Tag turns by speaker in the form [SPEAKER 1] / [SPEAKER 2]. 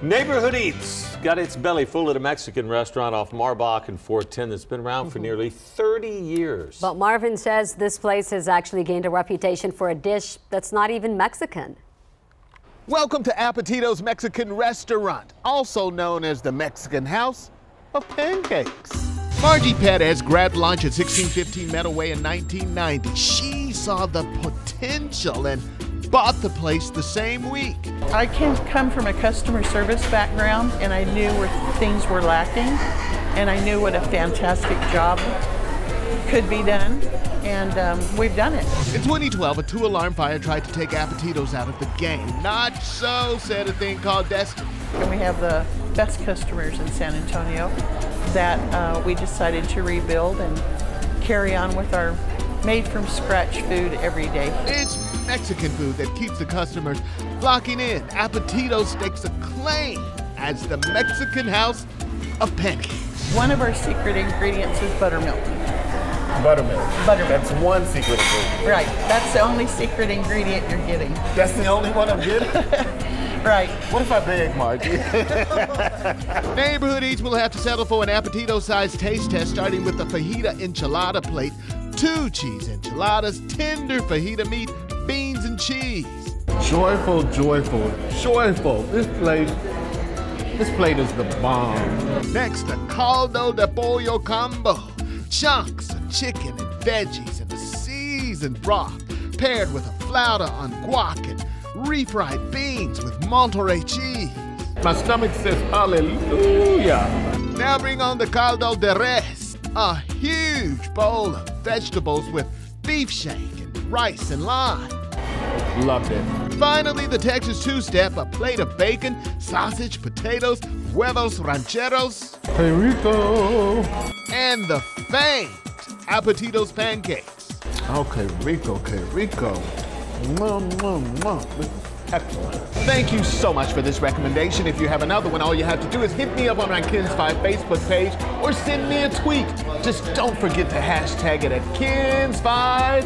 [SPEAKER 1] Neighborhood Eats got its belly full at a Mexican restaurant off Marbach and 410 that's been around for nearly 30 years.
[SPEAKER 2] But Marvin says this place has actually gained a reputation for a dish that's not even Mexican.
[SPEAKER 3] Welcome to Appetito's Mexican Restaurant, also known as the Mexican House of Pancakes. Margie Perez grabbed lunch at 1615 Meadoway in 1990. She saw the potential and bought the place the same week.
[SPEAKER 4] I come from a customer service background, and I knew where things were lacking, and I knew what a fantastic job could be done, and we've done it.
[SPEAKER 3] In 2012, a 2-alarm fire tried to take Appetitos out of the game. Not so, said a thing called destiny.
[SPEAKER 4] And we have the best customers in San Antonio that we decided to rebuild and carry on with our made-from-scratch food every day.
[SPEAKER 3] It's Mexican food that keeps the customers flocking in. Appetitos stakes a claim as the Mexican House of Pancakes.
[SPEAKER 4] One of our secret ingredients is buttermilk.
[SPEAKER 5] Buttermilk.
[SPEAKER 4] Buttermilk.
[SPEAKER 5] That's one secret ingredient.
[SPEAKER 4] Right. That's the only secret ingredient you're getting.
[SPEAKER 5] That's the only one I'm getting?
[SPEAKER 4] Right.
[SPEAKER 5] What if I beg, Margie?
[SPEAKER 3] Neighborhood Eats will have to settle for an Appetito-sized taste test, starting with the fajita enchilada plate. 2 cheese enchiladas, tender fajita meat, beans and cheese.
[SPEAKER 5] Joyful, joyful, joyful. This plate is the bomb.
[SPEAKER 3] Next, a caldo de pollo combo. Chunks of chicken and veggies in a seasoned broth, paired with a flauta on guac and refried beans with Monterey cheese.
[SPEAKER 5] My stomach says hallelujah.
[SPEAKER 3] Now bring on the caldo de res, a huge bowl of vegetables with beef shank and rice and lime.
[SPEAKER 5] Loved it.
[SPEAKER 3] Finally, the Texas two-step, a plate of bacon, sausage, potatoes, huevos rancheros,
[SPEAKER 5] Hey Rico.
[SPEAKER 3] and the famed Appetitos pancakes.
[SPEAKER 5] Okay, Rico. Mwah, mwah, mwah. This is excellent.
[SPEAKER 3] Thank you so much for this recommendation. If you have another one, all you have to do is hit me up on my Kins 5 Facebook page or send me a tweet. Just don't forget to hashtag it at Kins 5.